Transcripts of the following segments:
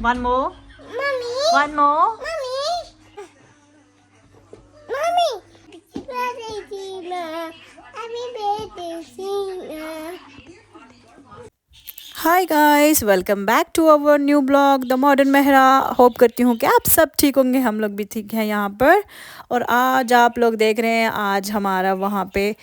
One more. Mommy. One more. Mommy. Mommy. Happy birthday, Tina. Happy birthday, Tina. Hi guys, welcome back to our new blog the modern Mehra. Hope करती हूँ कि आप सब ठीक होंगे, हम लोग भी ठीक हैं यहाँ पर। और आज आप लोग देख रहे हैं, आज हमारा वहाँ पे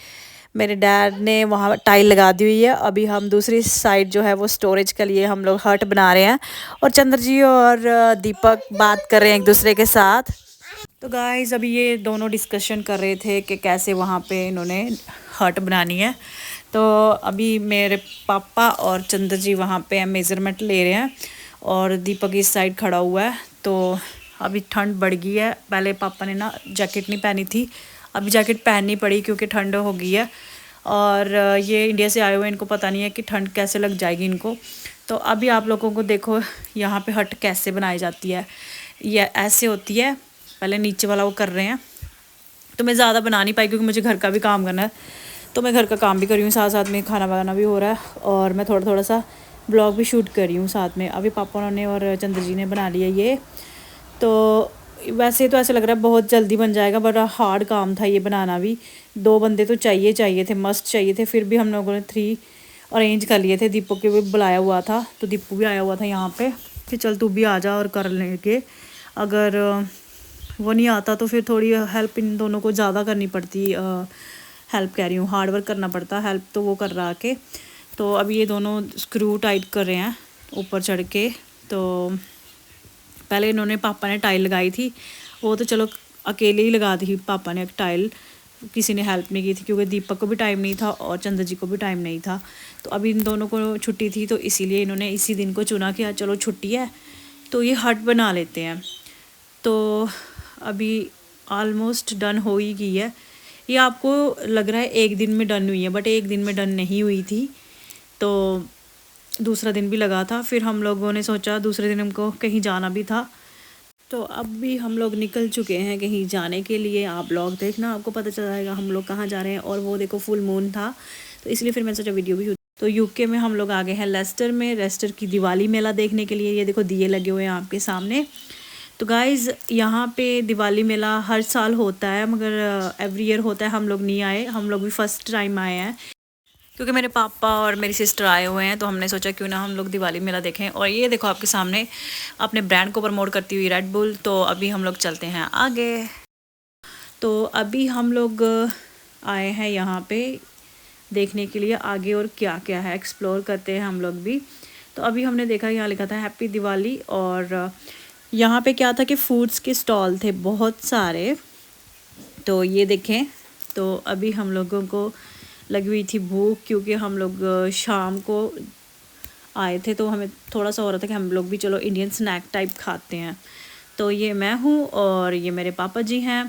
मेरे डैड ने वहाँ टाइल लगा दी हुई है। अभी हम दूसरी साइड जो है वो स्टोरेज के लिए हम लोग हट बना रहे हैं। और चंद्र जी और दीपक बात कर रहे हैं एक दूसरे के साथ। तो गाइस अभी ये दोनों डिस्कशन कर रहे थे कि कैसे वहाँ पे इन्होंने हट बनानी है। तो अभी मेरे पापा और चंद्र जी वहाँ पे मेज़रमेंट ले रहे हैं और दीपक इस साइड खड़ा हुआ है। तो अभी ठंड बढ़ गई है। पहले पापा ने ना जैकेट नहीं पहनी थी, अभी जैकेट पहननी पड़ी क्योंकि ठंड हो गई है। और ये इंडिया से आए हुए हैं, इनको पता नहीं है कि ठंड कैसे लग जाएगी इनको। तो अभी आप लोगों को देखो यहाँ पे हट कैसे बनाई जाती है। ये ऐसे होती है, पहले नीचे वाला वो कर रहे हैं। तो मैं ज़्यादा बना नहीं पाई क्योंकि मुझे घर का भी काम करना है। तो मैं घर का काम भी कर रही हूँ, साथ साथ में खाना बनाना भी हो रहा है और मैं थोड़ा थोड़ा सा ब्लॉग भी शूट कर रही हूँ साथ में। अभी पापा ने और चंद्र जी ने बना लिया ये। तो वैसे तो ऐसे लग रहा है बहुत जल्दी बन जाएगा, बड़ा हार्ड काम था ये बनाना भी। 2 बंदे तो चाहिए थे, मस्त चाहिए थे। फिर भी हम लोगों ने 3 अरेंज कर लिए थे। दीपक के भी बुलाया हुआ था, तो दीपू भी आया हुआ था यहाँ पे कि चल तू भी आ जा और कर लेंगे। अगर वो नहीं आता तो फिर थोड़ी हेल्प इन दोनों को ज़्यादा करनी पड़ती। हेल्प कह रही हूँ, हार्ड वर्क करना पड़ता, हेल्प तो वो कर रहा के। तो अब ये दोनों स्क्रू टाइट कर रहे हैं ऊपर चढ़ के। तो पहले इन्होंने पापा ने टाइल लगाई थी, वो तो चलो अकेले ही लगा दी पापा ने टाइल, किसी ने हेल्प नहीं की थी क्योंकि दीपक को भी टाइम नहीं था और चंद्र जी को भी टाइम नहीं था। तो अभी इन दोनों को छुट्टी थी तो इसीलिए इन्होंने इसी दिन को चुना कि चलो छुट्टी है तो ये हट बना लेते हैं। तो अभी ऑलमोस्ट डन हो ही गई है। ये आपको लग रहा है एक दिन में डन हुई है, बट एक दिन में डन नहीं हुई थी। तो दूसरा दिन भी लगा था। फिर हम लोगों ने सोचा दूसरे दिन हमको कहीं जाना भी था, तो अब भी हम लोग निकल चुके हैं कहीं जाने के लिए। आप लोग देखना, आपको पता चल जाएगा हम लोग कहाँ जा रहे हैं। और वो देखो फुल मून था तो इसलिए फिर मैंने सोचा वीडियो भी शूट। तो यूके में हम लोग आ गए हैं लेस्टर में, लेस्टर की दिवाली मेला देखने के लिए। ये देखो दिए लगे हुए हैं आपके सामने। तो गाइज़ यहाँ पे दिवाली मेला हर साल होता है, मगर एवरी ईयर होता है। हम लोग नहीं आए, हम लोग भी फर्स्ट टाइम आए हैं क्योंकि मेरे पापा और मेरी सिस्टर आए हुए हैं। तो हमने सोचा क्यों ना हम लोग दिवाली मेला देखें। और ये देखो आपके सामने अपने ब्रांड को प्रमोट करती हुई रेड बुल। तो अभी हम लोग चलते हैं आगे। तो अभी हम लोग आए हैं यहाँ पे देखने के लिए आगे और क्या क्या है, एक्सप्लोर करते हैं हम लोग भी। तो अभी हमने देखा यहाँ लिखा था हैप्पी दिवाली। और यहाँ पे क्या था कि फूड्स के स्टॉल थे बहुत सारे। तो ये देखें। तो अभी हम लोगों को लगी हुई थी भूख क्योंकि हम लोग शाम को आए थे, तो हमें थोड़ा सा हो रहा था कि हम लोग भी चलो इंडियन स्नैक टाइप खाते हैं। तो ये मैं हूँ और ये मेरे पापा जी हैं।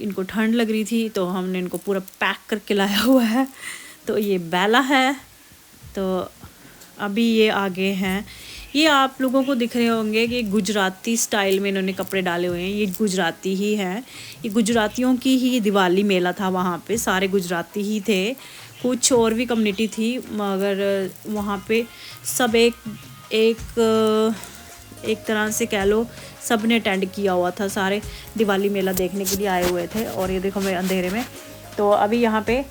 इनको ठंड लग रही थी तो हमने इनको पूरा पैक करके लाया हुआ है। तो ये बेला है। तो अभी ये आगे हैं। ये आप लोगों को दिख रहे होंगे कि गुजराती स्टाइल में इन्होंने कपड़े डाले हुए हैं, ये गुजराती ही हैं। ये गुजरातियों की ही दिवाली मेला था, वहाँ पे सारे गुजराती ही थे। कुछ और भी कम्युनिटी थी मगर वहाँ पे सब एक तरह से कह लो सब ने अटेंड किया हुआ था, सारे दिवाली मेला देखने के लिए आए हुए थे। और ये देखो मेरे अंधेरे में। तो अभी यहाँ पे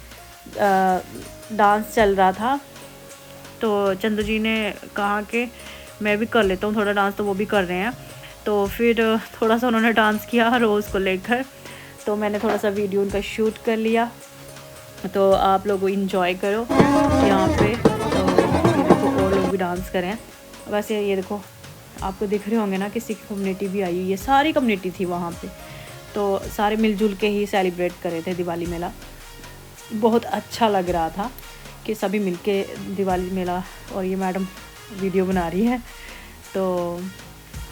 डांस चल रहा था। तो चंद्र जी ने कहा कि मैं भी कर लेता हूँ थोड़ा डांस, तो वो भी कर रहे हैं। तो फिर थोड़ा सा उन्होंने डांस किया रोज़ को लेकर। तो मैंने थोड़ा सा वीडियो उनका शूट कर लिया। तो आप लोग इंजॉय करो यहाँ पे। तो ये देखो और लोग भी डांस कर रहे हैं। वैसे ये देखो आपको दिख रहे होंगे ना कि सिख कम्युनिटी भी आई हुई है, सारी कम्युनिटी थी वहाँ पे। तो सारे मिलजुल के ही सेलिब्रेट कर रहे थे दिवाली मेला। बहुत अच्छा लग रहा था कि सभी मिलके दिवाली मेला। और ये मैडम वीडियो बना रही है। तो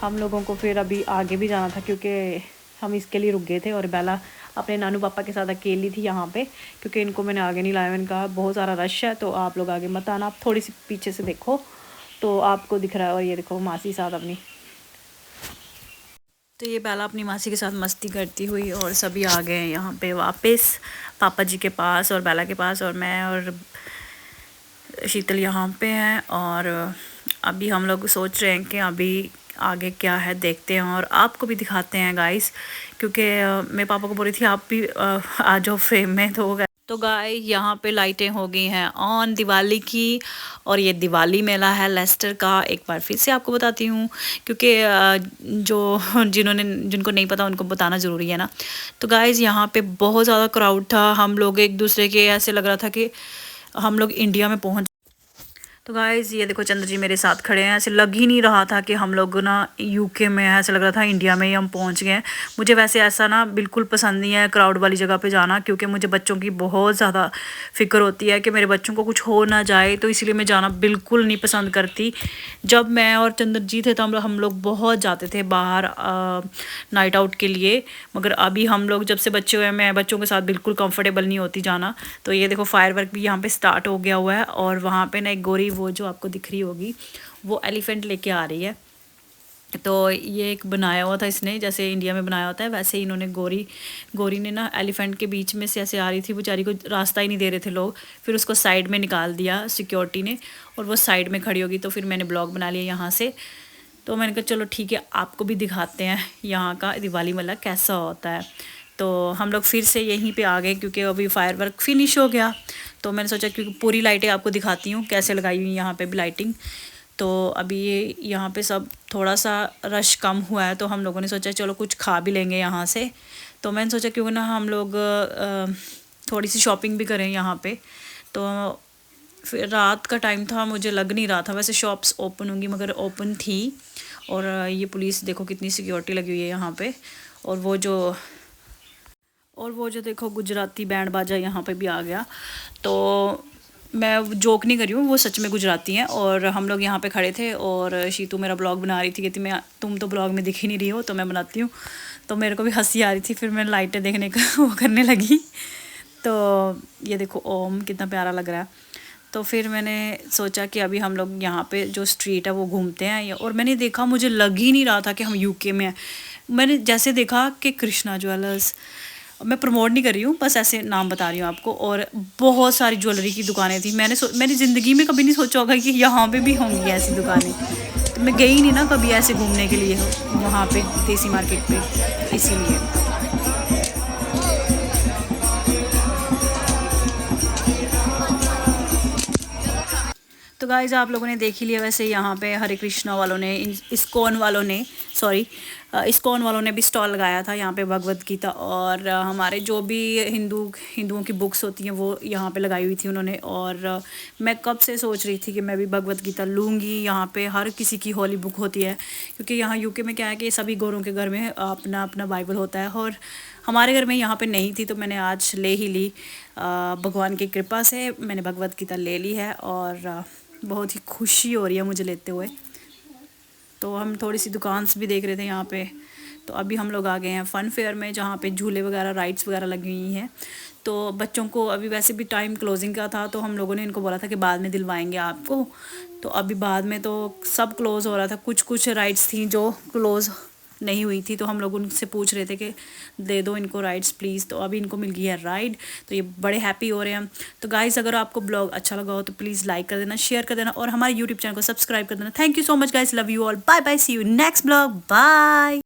हम लोगों को फिर अभी आगे भी जाना था क्योंकि हम इसके लिए रुक गए थे। और बेला अपने नानू पापा के साथ अकेली थी यहाँ पे क्योंकि इनको मैंने आगे नहीं लाया। मैंने कहा बहुत सारा रश है तो आप लोग आगे मत आना, आप थोड़ी सी पीछे से देखो तो आपको दिख रहा है। और ये देखो मासी साथ अपनी। तो ये बेला अपनी मासी के साथ मस्ती करती हुई और सभी आ गए हैं यहाँ पे वापस पापा जी के पास और बेला के पास। और मैं और शीतल यहाँ पे हैं। और अभी हम लोग सोच रहे हैं कि अभी आगे क्या है देखते हैं और आपको भी दिखाते हैं गाइस, क्योंकि मैं पापा को बोल रही थी आप भी आ जाओ फ्रेम में। तो गाय यहाँ पे लाइटें हो गई हैं ऑन दिवाली की, और ये दिवाली मेला है लेस्टर का। एक बार फिर से आपको बताती हूँ, क्योंकि जो जिनको नहीं पता उनको बताना ज़रूरी है ना। तो गाइज़ यहाँ पे बहुत ज़्यादा क्राउड था, हम लोग एक दूसरे के ऐसे लग रहा था कि हम लोग इंडिया में पहुँच। तो गाइज़ ये देखो चंद्र जी मेरे साथ खड़े हैं, ऐसे लग ही नहीं रहा था कि हम लोग ना यूके में हैं, ऐसे लग रहा था इंडिया में ही हम पहुंच गए हैं। मुझे वैसे ऐसा ना बिल्कुल पसंद नहीं है क्राउड वाली जगह पे जाना, क्योंकि मुझे बच्चों की बहुत ज़्यादा फ़िक्र होती है कि मेरे बच्चों को कुछ हो ना जाए, तो इसीलिए मैं जाना बिल्कुल नहीं पसंद करती। जब मैं और चंद्र जी थे तो हम लोग बहुत जाते थे बाहर नाइट आउट के लिए, मगर अभी हम लोग जब से बच्चे हुए हैं मैं बच्चों के साथ बिल्कुल कंफर्टेबल नहीं होती जाना। तो ये देखो फायर वर्क भी यहाँ पे स्टार्ट हो गया हुआ है, और वहाँ पे ना एक गोरी वो जो आपको दिख रही होगी वो एलिफेंट लेके आ रही है। तो ये एक बनाया हुआ था इसने, जैसे इंडिया में बनाया होता है वैसे ही इन्होंने गोरी ने ना एलिफेंट के बीच में से ऐसे आ रही थी, बेचारी को रास्ता ही नहीं दे रहे थे लोग, फिर उसको साइड में निकाल दिया सिक्योरिटी ने, और वो साइड में खड़ी होगी। तो फिर मैंने ब्लॉग बना लिया यहाँ से। तो मैंने कहा चलो ठीक है आपको भी दिखाते हैं यहाँ का दिवाली मेला कैसा होता है। तो हम लोग फिर से यहीं पे आ गए, क्योंकि अभी फायर वर्क फिनिश हो गया। तो मैंने सोचा क्योंकि पूरी लाइटें आपको दिखाती हूँ कैसे लगाई हुई यहाँ पे भी लाइटिंग। तो अभी ये यहाँ पे सब थोड़ा सा रश कम हुआ है, तो हम लोगों ने सोचा चलो कुछ खा भी लेंगे यहाँ से। तो मैंने सोचा क्यों ना हम लोग थोड़ी सी शॉपिंग भी करें यहाँ पे। तो फिर रात का टाइम था, मुझे लग नहीं रहा था वैसे शॉप्स ओपन होंगी, मगर ओपन थी। और ये पुलिस देखो कितनी सिक्योरिटी लगी हुई है यहाँ पे। और वो जो देखो गुजराती बैंड बाजा यहाँ पे भी आ गया। तो मैं जोक नहीं कर रही हूँ, वो सच में गुजराती हैं। और हम लोग यहाँ पे खड़े थे और शीतू मेरा ब्लॉग बना रही थी, कहती मैं तुम तो ब्लॉग में दिख ही नहीं रही हो तो मैं बनाती हूँ। तो मेरे को भी हंसी आ रही थी, फिर मैं लाइटें देखने का वो करने लगी। तो ये देखो ओम कितना प्यारा लग रहा है। तो फिर मैंने सोचा कि अभी हम लोग यहाँ पे जो स्ट्रीट है वो घूमते हैं, और मैंने देखा मुझे लग ही नहीं रहा था कि हम यूके में हैं। मैंने जैसे देखा कि कृष्णा ज्वेलर्स, मैं प्रमोट नहीं कर रही हूँ बस ऐसे नाम बता रही हूँ आपको, और बहुत सारी ज्वेलरी की दुकानें थी। मैंने ज़िंदगी में कभी नहीं सोचा होगा कि यहाँ पे भी होंगी ऐसी दुकानें। तो मैं गई नहीं ना कभी ऐसे घूमने के लिए वहाँ पे देसी मार्केट पे, इसीलिए। तो गाइज़ आप लोगों ने देख ही लिया, वैसे यहाँ पे हरे कृष्णा वालों ने इस्कॉन वालों ने इस्कॉन वालों ने भी स्टॉल लगाया था यहाँ पे भगवत गीता, और हमारे जो भी हिंदुओं की बुक्स होती हैं वो यहाँ पे लगाई हुई थी उन्होंने। और मैं कब से सोच रही थी कि मैं भी भगवत गीता लूँगी। यहाँ पे हर किसी की होली बुक होती है, क्योंकि यहाँ यूके में क्या है कि सभी गोरों के घर में अपना अपना बाइबल होता है, और हमारे घर में यहाँ पे नहीं थी, तो मैंने आज ले ही ली। भगवान की कृपा से मैंने भगवत गीता ले ली है, और बहुत ही खुशी हो रही है मुझे लेते हुए। तो हम थोड़ी सी दुकान्स भी देख रहे थे यहाँ पे। तो अभी हम लोग आ गए हैं फ़न फेयर में, जहाँ पे झूले वगैरह राइड्स वगैरह लगी हुई हैं। तो बच्चों को अभी वैसे भी टाइम क्लोजिंग का था, तो हम लोगों ने इनको बोला था कि बाद में दिलवाएंगे आपको। तो अभी बाद में तो सब क्लोज़ हो रहा था, कुछ कुछ राइड्स थी जो क्लोज़ नहीं हुई थी, तो हम लोग उनसे पूछ रहे थे कि दे दो इनको राइड्स प्लीज़। तो अभी इनको मिल गई है राइड, तो ये बड़े हैप्पी हो रहे हैं। तो गाइज़ अगर आपको ब्लॉग अच्छा लगा हो तो प्लीज़ लाइक कर देना, शेयर कर देना, और हमारे यूट्यूब चैनल को सब्सक्राइब कर देना। Thank you so much guys, love you all, bye bye, see you next blog, bye.